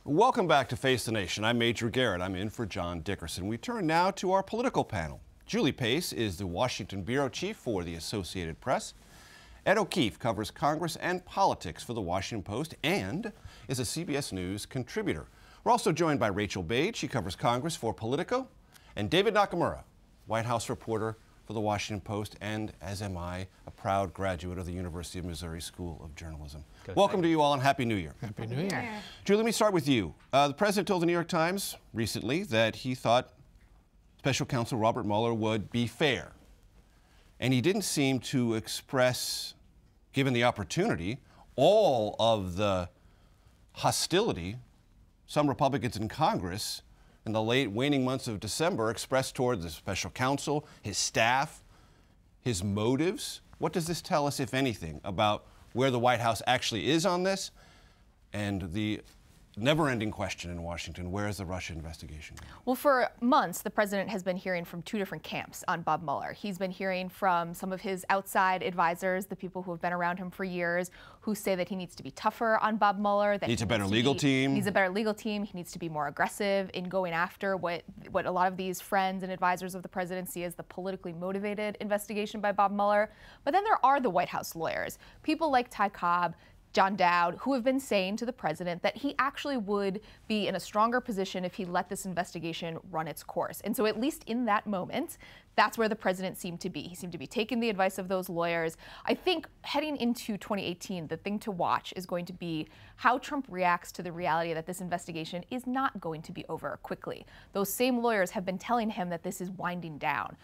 Welcome back to Face the Nation. I'm Major Garrett. I'm in for John Dickerson. We turn now to our political panel. Julie Pace is the Washington bureau chief for the Associated Press. Ed O'Keefe covers Congress and politics for the Washington Post and is a CBS News contributor. We're also joined by Rachel Bade. She covers Congress for Politico. And David Nakamura, White House reporter for the Washington Post, and, as am I, a proud graduate of the University of Missouri School of Journalism. Good. Welcome to you all, and Happy New Year. Happy New Year. Julie, let me start with you. The president told the New York Times recently that he thought Special Counsel Robert Mueller would be fair. And he didn't seem to express, given the opportunity, all of the hostility some Republicans in Congress in the late waning months of December expressed toward the special counsel, his staff, his motives. What does this tell us, if anything, about where the White House actually is on this and the never-ending question in Washington, where is the Russia investigation? Well, for months, the president has been hearing from two different camps on Bob Mueller. He's been hearing from some of his outside advisors, the people who have been around him for years, who say that he needs to be tougher on Bob Mueller. That needs a better legal team. Needs a better legal team. He needs to be more aggressive in going after what a lot of these friends and advisors of the president see as the politically motivated investigation by Bob Mueller. But then there are the White House lawyers, people like Ty Cobb, John Dowd, who have been saying to the president that he actually would be in a stronger position if he let this investigation run its course. And so at least in that moment, that's where the president seemed to be. He seemed to be taking the advice of those lawyers. I think heading into 2018, the thing to watch is going to be how Trump reacts to the reality that this investigation is not going to be over quickly. Those same lawyers have been telling him that this is winding down.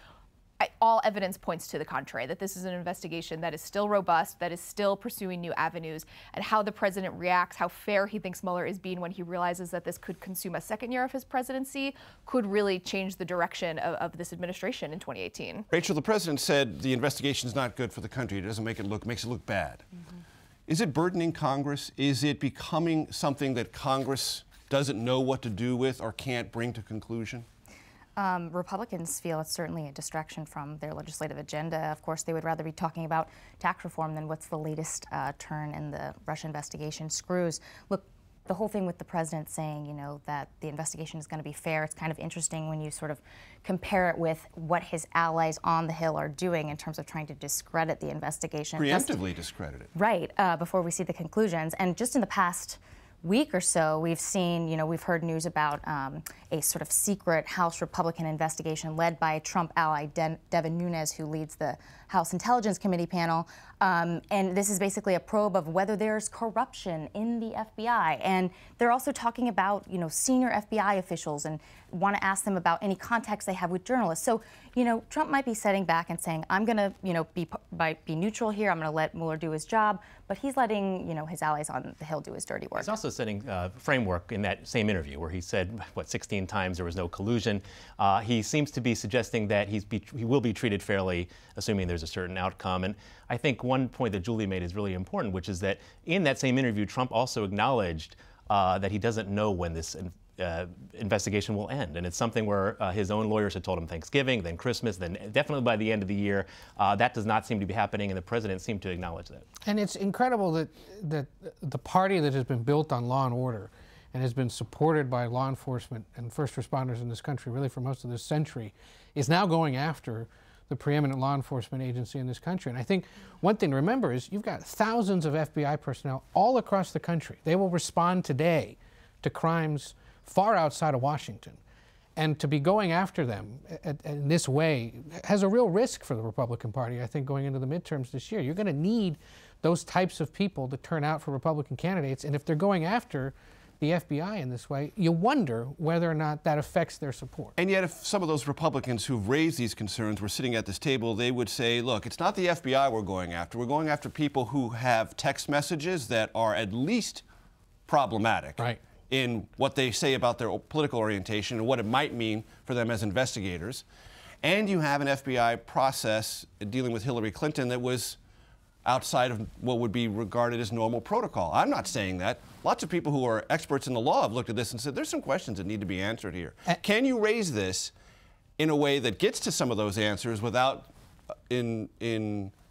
All evidence points to the contrary, that this is an investigation that is still robust, that is still pursuing new avenues, and how the president reacts, how fair he thinks Mueller is being when he realizes that this could consume a second year of his presidency, could really change the direction of this administration in 2018. Rachel, the president said the investigation is not good for the country. It doesn't makes it look bad. Is it burdening Congress? Is it becoming something that Congress doesn't know what to do with or can't bring to conclusion? Republicans feel it's certainly a distraction from their legislative agenda. Of course, they would rather be talking about tax reform than what's the latest turn in the Russia investigation screws. Look, the whole thing with the president saying, that the investigation is going to be fair, it's kind of interesting when you sort of compare it with what his allies on the Hill are doing in terms of trying to discredit the investigation. Preemptively discredit it. Right, before we see the conclusions. And just in the past week or so, we've seen, we've heard news about a sort of secret House Republican investigation led by Trump ally Devin Nunes, who leads the House Intelligence Committee panel. And this is basically a probe of whether there's corruption in the FBI. And they're also talking about, senior FBI officials and want to ask them about any contacts they have with journalists. So, Trump might be sitting back and saying, I'm going to, be neutral here. I'm going to let Mueller do his job. But he's letting, his allies on the Hill do his dirty work. He's also setting framework in that same interview where he said, 16 times there was no collusion. He seems to be suggesting that he will be treated fairly, assuming there's a certain outcome. And I think one point that Julie made is really important, which is that in that same interview, Trump also acknowledged that he doesn't know when this investigation will end. And it's something where his own lawyers had told him Thanksgiving, then Christmas, then definitely by the end of the year. That does not seem to be happening, and the president seemed to acknowledge that. And it's incredible that the party that has been built on law and order and has been supported by law enforcement and first responders in this country really for most of this century is now going after the preeminent law enforcement agency in this country. And I think one thing to remember is you've got thousands of FBI personnel all across the country. They will respond today to crimes far outside of Washington. And to be going after them in this way has a real risk for the Republican Party, I think, going into the midterms this year. You're going to need those types of people to turn out for Republican candidates. And if they're going after the FBI in this way, you wonder whether or not that affects their support. And yet if some of those Republicans who've raised these concerns were sitting at this table, they would say, look, it's not the FBI we're going after. We're going after people who have text messages that are at least problematic. Right. In what they say about their political orientation and what it might mean for them as investigators. And you have an FBI process dealing with Hillary Clinton that was outside of what would be regarded as normal protocol. I'm not saying that. Lots of people who are experts in the law have looked at this and said, there's some questions that need to be answered here. Can you raise this in a way that gets to some of those answers without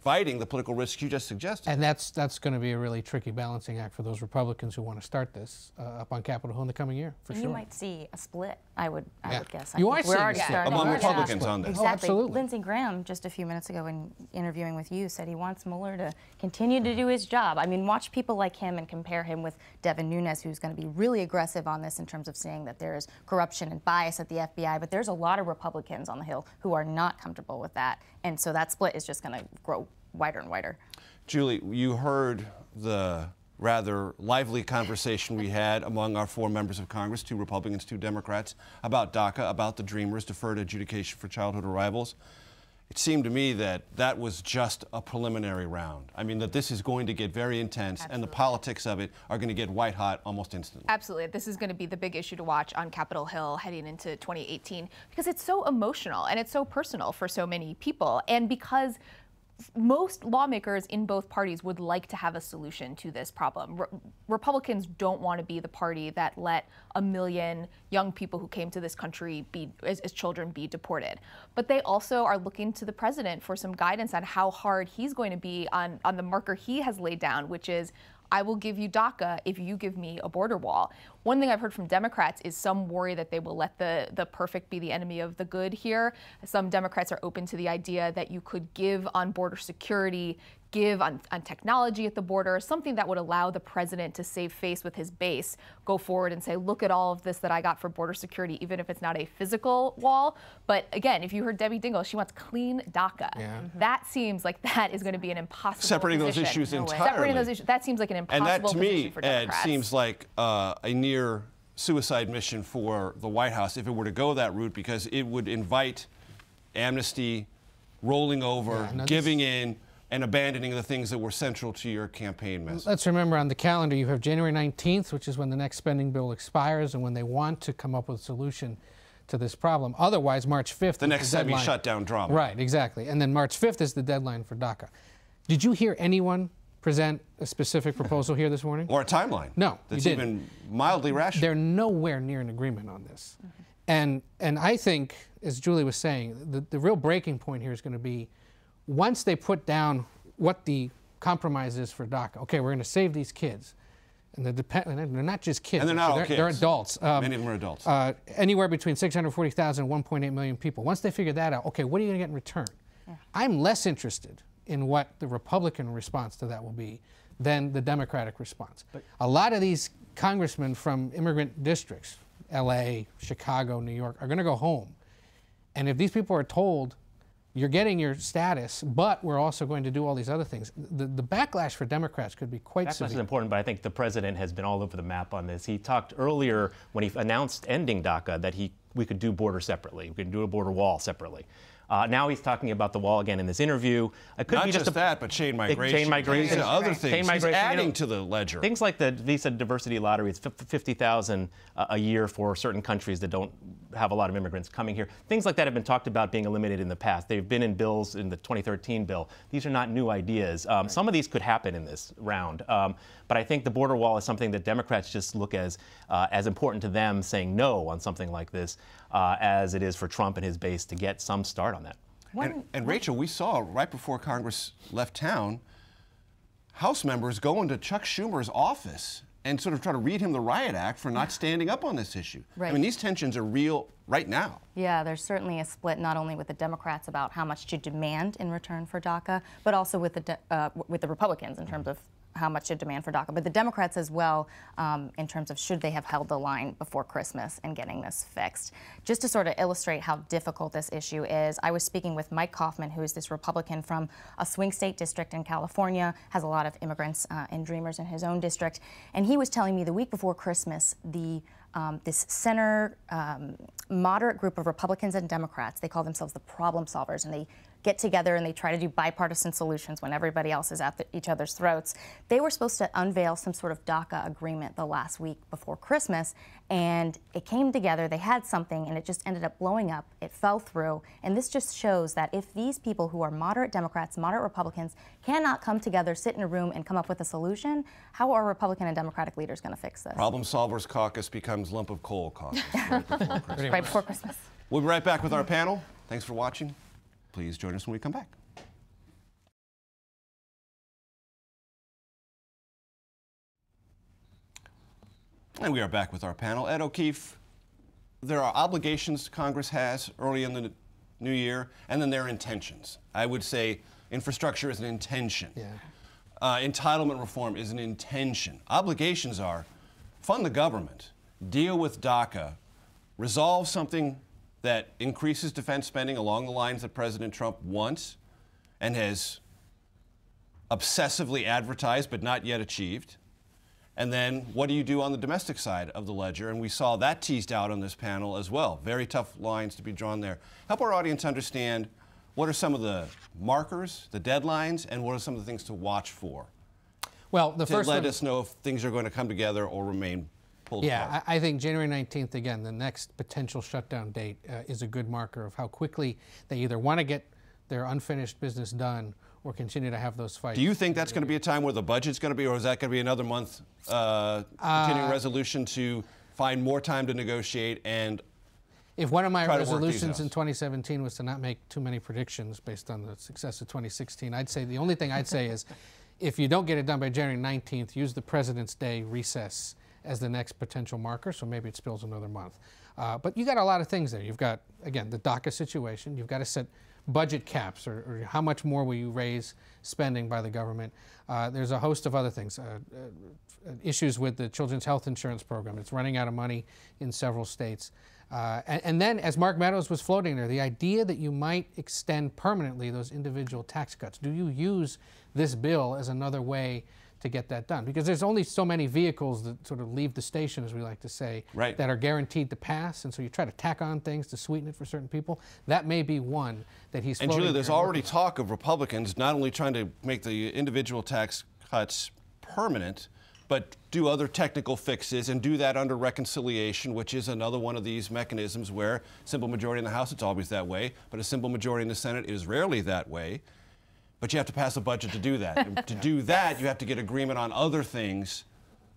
fighting the political risks you just suggested. And that's going to be a really tricky balancing act for those Republicans who want to start this up on Capitol Hill in the coming year, for sure. You might see a split, I would guess. You I are think seeing we're already a split starting. among Yeah. Republicans on this. Exactly. Oh, absolutely. Lindsey Graham, just a few minutes ago in interviewing with you, said he wants Mueller to continue to do his job. I mean, watch people like him and compare him with Devin Nunes, who's going to be really aggressive on this in terms of saying that there is corruption and bias at the FBI. But there's a lot of Republicans on the Hill who are not comfortable with that. And so that split is just going to grow wider and wider. Julie, you heard the rather lively conversation we had among our 4 members of Congress, 2 Republicans, 2 Democrats, about DACA, about the Dreamers, deferred adjudication for childhood arrivals. It seemed to me that that was just a preliminary round. I mean, that this is going to get very intense, and the politics of it are going to get white hot almost instantly. Absolutely. This is going to be the big issue to watch on Capitol Hill heading into 2018 because it's so emotional and it's so personal for so many people, and because most lawmakers in both parties would like to have a solution to this problem. Republicans don't want to be the party that let 1 million young people who came to this country as children be deported. But they also are looking to the president for some guidance on how hard he's going to be on the marker he has laid down, which is, I will give you DACA if you give me a border wall. One thing I've heard from Democrats is some worry that they will let the perfect be the enemy of the good here. Some Democrats are open to the idea that you could give on border security, give on technology at the border, something that would allow the president to save face with his base, go forward and say, look at all of this that I got for border security, even if it's not a physical wall. But again, if you heard Debbie Dingell, she wants clean DACA. Yeah. That seems like that is going to be an impossible Separating position. those issues entirely. Separating those issues, that seems like an impossible position for Democrats. And that, to me, Ed, seems like a near suicide mission for the White House if it were to go that route, because it would invite amnesty, rolling over, giving in, and abandoning the things that were central to your campaign message. Let's remember on the calendar you have January 19th, which is when the next spending bill expires and when they want to come up with a solution to this problem. Otherwise, March 5th the next semi-shutdown drama. Right, exactly. And then March 5th is the deadline for DACA. Did you hear anyone present a specific proposal here this morning? Or a timeline? No, that's even mildly rational. They're nowhere near an agreement on this. And I think, as Julie was saying, the real breaking point here is going to be once they put down what the compromise is for DACA. Okay, we're going to save these kids. And they're not just kids. And they're not all kids. They're adults. Many of them are adults. Anywhere between 640,000 and 1.8 million people. Once they figure that out, okay, what are you going to get in return? Yeah. I'm less interested in what the Republican response to that will be than the Democratic response. But a lot of these congressmen from immigrant districts, LA, Chicago, New York, are going to go home. And if these people are told, you're getting your status, but we're also going to do all these other things, the backlash for Democrats could be quite severe. Backlash is important, but I think the president has been all over the map on this. He talked earlier when he announced ending DACA that we could do border separately. We could do a border wall separately. Now he's talking about the wall again in this interview. It could Not be just that, but chain migration. Chain migration. Other things. Chain migration, he's adding to the ledger. Things like the visa diversity lottery. It's 50,000 a year for certain countries that don't have a lot of immigrants coming here. Things like that have been talked about being eliminated in the past. They've been in bills in the 2013 bill. These are not new ideas. Some of these could happen in this round. But I think the border wall is something that Democrats just look as important to them saying no on something like this as it is for Trump and his base to get some start on that. And Rachel, we saw right before Congress left town, House members go into Chuck Schumer's office and sort of try to read him the riot act for not standing up on this issue. Right. I mean, these tensions are real right now. Yeah, there's certainly a split not only with the Democrats about how much to demand in return for DACA, but also with the Republicans in terms of how much to demand for DACA, but the Democrats as well in terms of should they have held the line before Christmas and getting this fixed. Just to sort of illustrate how difficult this issue is, I was speaking with Mike Kaufman, who is this Republican from a swing state district in California, has a lot of immigrants and Dreamers in his own district, and he was telling me the week before Christmas, this center moderate group of Republicans and Democrats, they call themselves the problem solvers, and they get together and they try to do bipartisan solutions when everybody else is at each other's throats. They were supposed to unveil some sort of DACA agreement the last week before Christmas, and it came together, they had something, and it just ended up blowing up. It fell through, and this just shows that if these people who are moderate Democrats, moderate Republicans, cannot come together, sit in a room, and come up with a solution, how are Republican and Democratic leaders going to fix this? Problem Solvers Caucus becomes Lump of Coal Caucus right before Christmas. We'll be right back with our panel. Thanks for watching. Please join us when we come back. And we are back with our panel. Ed O'Keefe, there are obligations Congress has early in the new year, and then there are intentions. I would say infrastructure is an intention. Yeah. Entitlement reform is an intention. Obligations are fund the government, deal with DACA, resolve something that increases defense spending along the lines that President Trump wants and has obsessively advertised but not yet achieved. And then what do you do on the domestic side of the ledger? And we saw that teased out on this panel as well. Very tough lines to be drawn there. Help our audience understand what are some of the markers, the deadlines, and what are some of the things to watch for? Well, the first let us know if things are going to come together or remain pulled apart. Yeah, I think January 19th, again, the next potential shutdown date is a good marker of how quickly they either want to get their unfinished business done or continue to have those fights. Do you think that's going to be a time where the budget's going to be, or is that going to be another month continuing resolution to find more time to negotiate and if one of my resolutions in 2017 was to not make too many predictions based on the success of 2016, I'd say the only thing I'd say is if you don't get it done by January 19th, use the President's Day recess as the next potential marker, so maybe it spills another month. But you got a lot of things there. You've got, again, the DACA situation. You've got to set budget caps, or how much more will you raise spending by the government. There's a host of other things. Issues with the Children's Health Insurance Program. It's running out of money in several states. And then, as Mark Meadows was floating there, the idea that you might extend permanently those individual tax cuts. Do you use this bill as another way to get that done? Because there's only so many vehicles that sort of leave the station, as we like to say, right, that are guaranteed to pass, and so you try to tack on things to sweeten it for certain people. That may be one that he's floating. And Julia, there's already talk of Republicans not only trying to make the individual tax cuts permanent, but do other technical fixes and do that under reconciliation, which is another one of these mechanisms where simple majority in the House, it's always that way, but a simple majority in the Senate is rarely that way. But you have to pass a budget to do that. And to do that, you have to get agreement on other things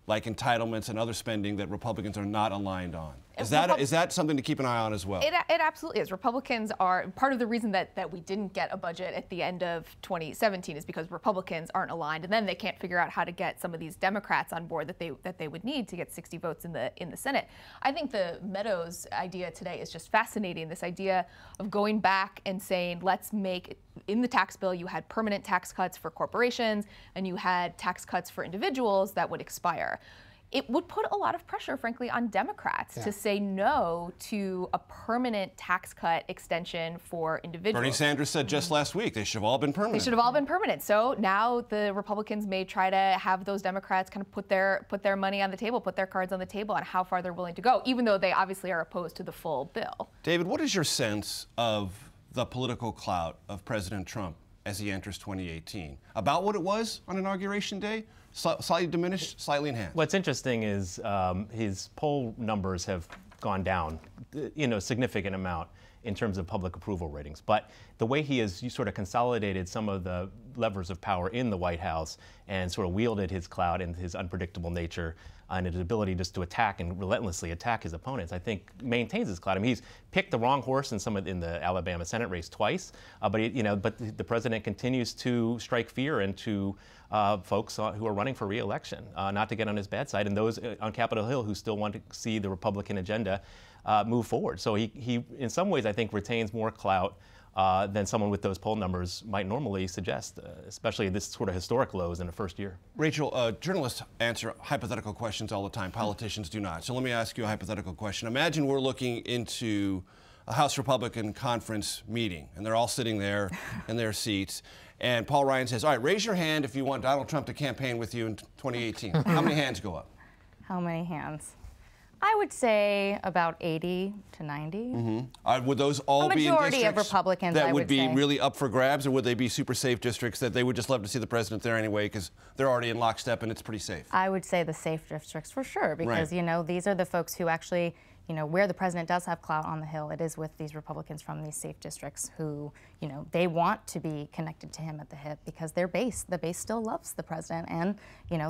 like entitlements and other spending that Republicans are not aligned on. Is that something to keep an eye on as well? It absolutely is. Republicans are part of the reason that we didn't get a budget at the end of 2017 is because Republicans aren't aligned, and then they can't figure out how to get some of these Democrats on board that they would need to get 60 votes in the Senate. I think the Meadows idea today is just fascinating. This idea of going back and saying, let's make in the tax bill you had permanent tax cuts for corporations and you had tax cuts for individuals that would expire. It would put a lot of pressure, frankly, on Democrats to say no to a permanent tax cut extension for individuals. Bernie Sanders said just last week they should have all been permanent. They should have all been permanent. So now the Republicans may try to have those Democrats kind of put their money on the table, put their cards on the table on how far they're willing to go, even though they obviously are opposed to the full bill. David, what is your sense of the political clout of President Trump as he enters 2018? About what it was on Inauguration Day? Slightly diminished, slightly enhanced. What's interesting is his poll numbers have gone down, a significant amount in terms of public approval ratings. But the way he has sort of consolidated some of the levers of power in the White House and sort of wielded his clout and his unpredictable nature and his ability just to attack and relentlessly attack his opponents, I think maintains his clout. I mean, he's picked the wrong horse in the Alabama Senate race twice, but the president continues to strike fear into folks who are running for re-election, not to get on his bad side, and those on Capitol Hill who still want to see the Republican agenda move forward. So he, in some ways, I think, retains more clout than someone with those poll numbers might normally suggest, especially this sort of historic lows in the first year. Rachel, journalists answer hypothetical questions all the time. Politicians do not. So let me ask you a hypothetical question. Imagine we're looking into a House Republican conference meeting, and they're all sitting there in their seats. And Paul Ryan says, all right, raise your hand if you want Donald Trump to campaign with you in 2018. How many hands go up? How many hands? I would say about 80 to 90. Mm-hmm. Would those all be in majority districts of Republicans, that I would be say. really up for grabs, or would they be super safe districts that they would just love to see the president there anyway because they're already in lockstep and it's pretty safe? I would say the safe districts for sure, because Right. These are the folks who actually, where the president does have clout on the Hill, it is with these Republicans from these safe districts who, they want to be connected to him at the hip because the base still loves the president, and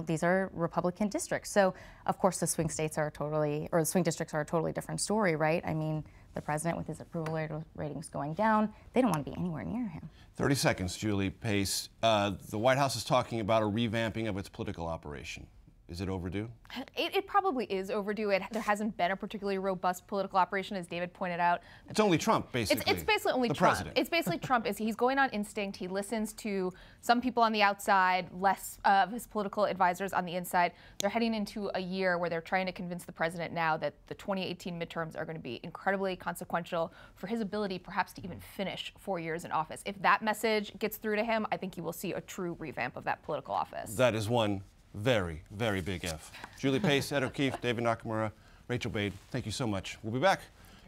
these are Republican districts. So of course the swing districts are a totally different story, right? I mean, the president with his approval ratings going down, they don't want to be anywhere near him. 30 seconds, Julie Pace. The White House is talking about a revamping of its political operation. Is it overdue? It probably is overdue. There hasn't been a particularly robust political operation, as David pointed out. It's only Trump, basically. It's basically only the Trump. President. It's basically Trump. He's going on instinct. He listens to some people on the outside, less of his political advisors on the inside. They're heading into a year where they're trying to convince the president now that the 2018 midterms are going to be incredibly consequential for his ability perhaps to even finish 4 years in office. If that message gets through to him, I think you will see a true revamp of that political office. That is one very, very big F. Julie Pace, Ed O'Keefe, David Nakamura, Rachel Bade, thank you so much. We'll be back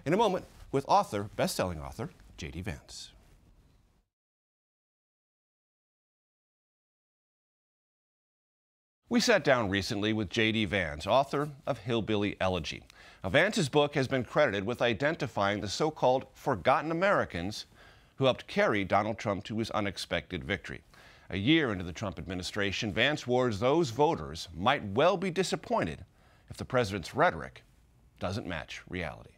in a moment with best-selling author, J.D. Vance. We sat down recently with J.D. Vance, author of Hillbilly Elegy. Now, Vance's book has been credited with identifying the so-called forgotten Americans who helped carry Donald Trump to his unexpected victory. A year into the Trump administration, Vance warns those voters might well be disappointed if the president's rhetoric doesn't match reality.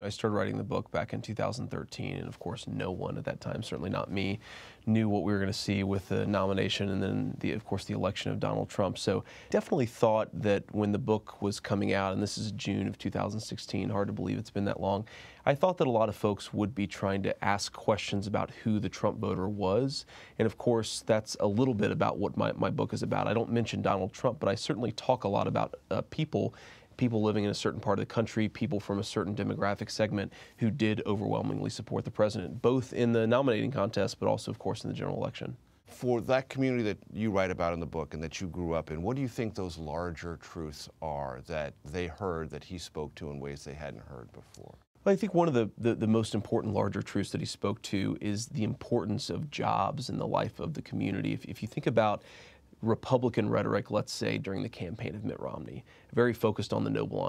I started writing the book back in 2013, and of course no one at that time, certainly not me, knew what we were going to see with the nomination and then, of course, the election of Donald Trump. So definitely thought that when the book was coming out, and this is June of 2016, hard to believe it's been that long, I thought that a lot of folks would be trying to ask questions about who the Trump voter was. And of course, that's a little bit about what my book is about. I don't mention Donald Trump, but I certainly talk a lot about people living in a certain part of the country, people from a certain demographic segment who did overwhelmingly support the president, both in the nominating contest, but also, of course, in the general election. For that community that you write about in the book and that you grew up in, what do you think those larger truths are that they heard that he spoke to in ways they hadn't heard before? Well, I think one of the most important larger truths that he spoke to is the importance of jobs in the life of the community. If you think about Republican rhetoric, let's say, during the campaign of Mitt Romney, very focused on the noble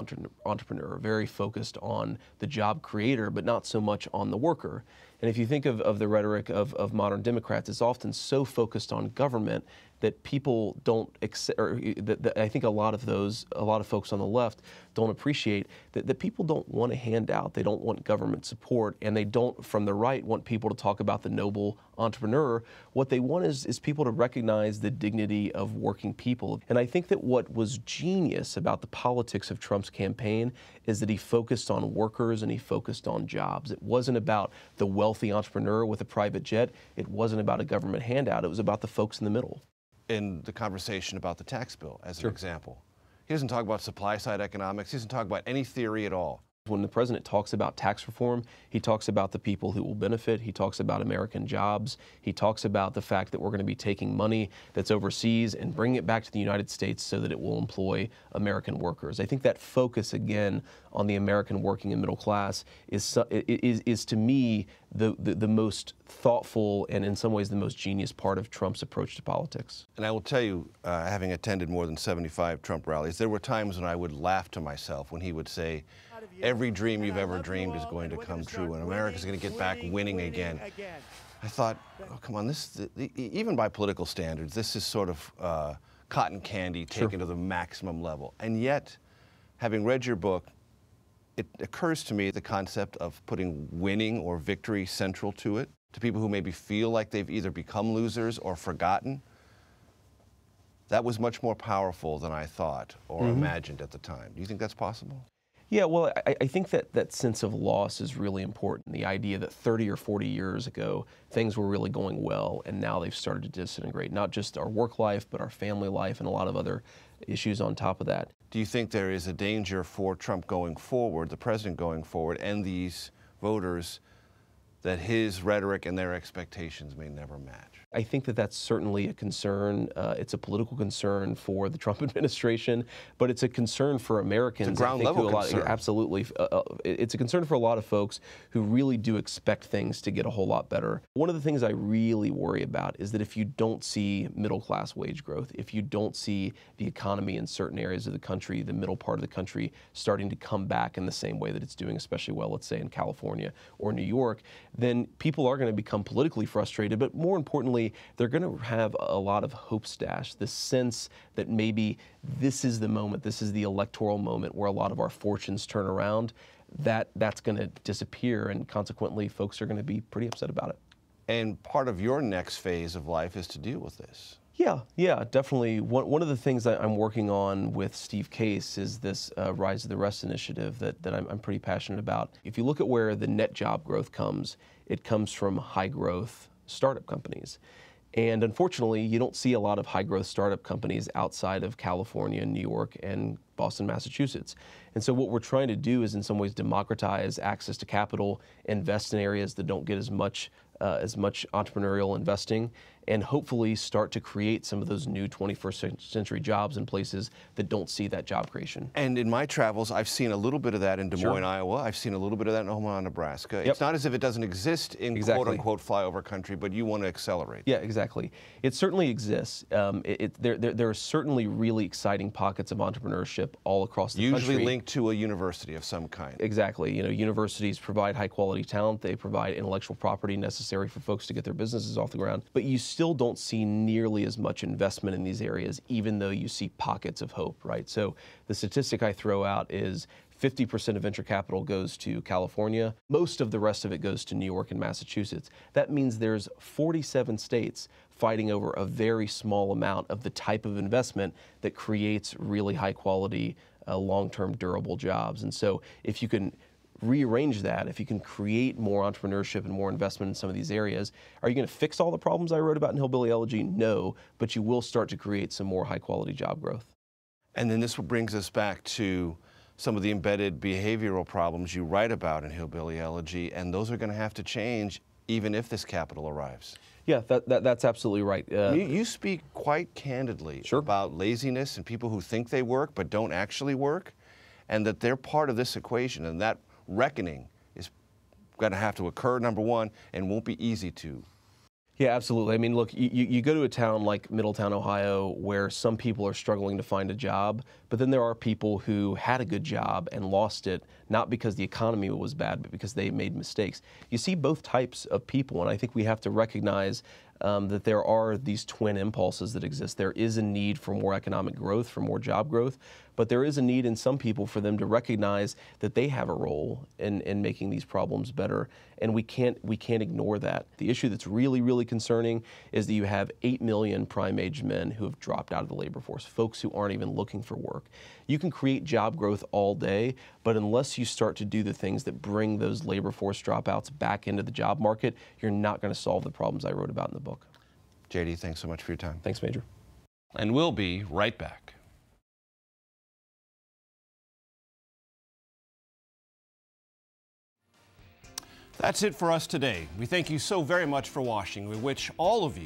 entrepreneur, very focused on the job creator, but not so much on the worker. And if you think of the rhetoric of modern Democrats, it's often so focused on government that people don't accept, or that I think a lot of folks on the left don't appreciate that people don't want a handout, they don't want government support, and they don't, from the right, want people to talk about the noble entrepreneur. What they want is people to recognize the dignity of working people. And I think that what was genius about the politics of Trump's campaign is that he focused on workers and he focused on jobs. It wasn't about the wealthy entrepreneur with a private jet. It wasn't about a government handout. It was about the folks in the middle. In the conversation about the tax bill, as an example, he doesn't talk about supply-side economics. He doesn't talk about any theory at all. When the president talks about tax reform, he talks about the people who will benefit. He talks about American jobs. He talks about the fact that we're going to be taking money that's overseas and bringing it back to the United States so that it will employ American workers. I think that focus, again, on the American working and middle class is to me the most thoughtful and in some ways the most genius part of Trump's approach to politics. And I will tell you, having attended more than 75 Trump rallies, there were times when I would laugh to myself when he would say, every dream you've ever dreamed is going to come true, and America's going to get back winning again. I thought, oh, come on, even by political standards, this is sort of cotton candy taken to the maximum level. And yet, having read your book, it occurs to me the concept of putting winning or victory central to it, to people who maybe feel like they've either become losers or forgotten. That was much more powerful than I thought or imagined at the time. Do you think that's possible? Yeah, well, I think that sense of loss is really important. The idea that 30 or 40 years ago, things were really going well, and now they've started to disintegrate. Not just our work life, but our family life and a lot of other issues on top of that. Do you think there is a danger for Trump going forward, the president going forward, and these voters, that his rhetoric and their expectations may never match? I think that that's certainly a concern. It's a political concern for the Trump administration, but it's a concern for Americans. It's a ground level concern. Absolutely. It's a concern for a lot of folks who really do expect things to get a whole lot better. One of the things I really worry about is that if you don't see middle-class wage growth, if you don't see the economy in certain areas of the country, the middle part of the country, starting to come back in the same way that it's doing especially well, let's say in California or New York, then people are going to become politically frustrated, but more importantly, they're going to have a lot of hopes dashed, this sense that maybe this is the moment, this is the electoral moment where a lot of our fortunes turn around. That's going to disappear, and consequently, folks are going to be pretty upset about it. And part of your next phase of life is to deal with this. Yeah, definitely. One of the things that I'm working on with Steve Case is this Rise of the Rest initiative that I'm pretty passionate about. If you look at where the net job growth comes, it comes from high growth startup companies. And unfortunately, you don't see a lot of high growth startup companies outside of California, New York, and Boston, Massachusetts. And so what we're trying to do is in some ways democratize access to capital, invest in areas that don't get as much entrepreneurial investing, and hopefully start to create some of those new 21st century jobs in places that don't see that job creation. And in my travels, I've seen a little bit of that in Des Moines, Sure. Iowa. I've seen a little bit of that in Omaha, Nebraska. Yep. It's not as if it doesn't exist in quote-unquote flyover country, but you want to accelerate. Yeah, exactly. It certainly exists. There are certainly really exciting pockets of entrepreneurship all across the country. Usually linked to a university of some kind. Exactly. Universities provide high quality talent. They provide intellectual property necessary for folks to get their businesses off the ground. But you still don't see nearly as much investment in these areas, even though you see pockets of hope, right? So the statistic I throw out is 50% of venture capital goes to California. Most of the rest of it goes to New York and Massachusetts. That means there's 47 states fighting over a very small amount of the type of investment that creates really high quality, long-term durable jobs. And so if you can rearrange that, if you can create more entrepreneurship and more investment in some of these areas, are you going to fix all the problems I wrote about in Hillbilly Elegy? No, but you will start to create some more high quality job growth. And then this brings us back to some of the embedded behavioral problems you write about in Hillbilly Elegy, and those are going to have to change even if this capital arrives. Yeah, that's absolutely right. You speak quite candidly Sure. about laziness and people who think they work but don't actually work, and that they're part of this equation, and that reckoning is going to have to occur, number one, and won't be easy to. Yeah, absolutely. I mean, look, you go to a town like Middletown, Ohio, where some people are struggling to find a job, but then there are people who had a good job and lost it, not because the economy was bad, but because they made mistakes. You see both types of people, and I think we have to recognize that there are these twin impulses that exist. There is a need for more economic growth, for more job growth, but there is a need in some people for them to recognize that they have a role in making these problems better, and we can't ignore that. The issue that's really, really concerning is that you have 8 million prime-age men who have dropped out of the labor force, folks who aren't even looking for work. You can create job growth all day, but unless you start to do the things that bring those labor force dropouts back into the job market, you're not going to solve the problems I wrote about in the book. JD, thanks so much for your time. Thanks, Major. And we'll be right back. That's it for us today. We thank you so very much for watching. We wish all of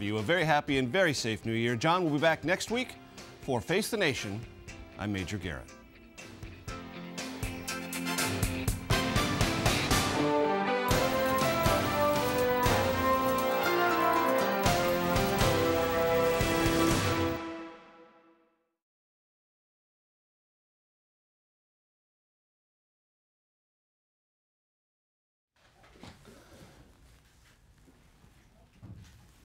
you a very happy and very safe New Year. John will be back next week for Face the Nation. I'm Major Garrett.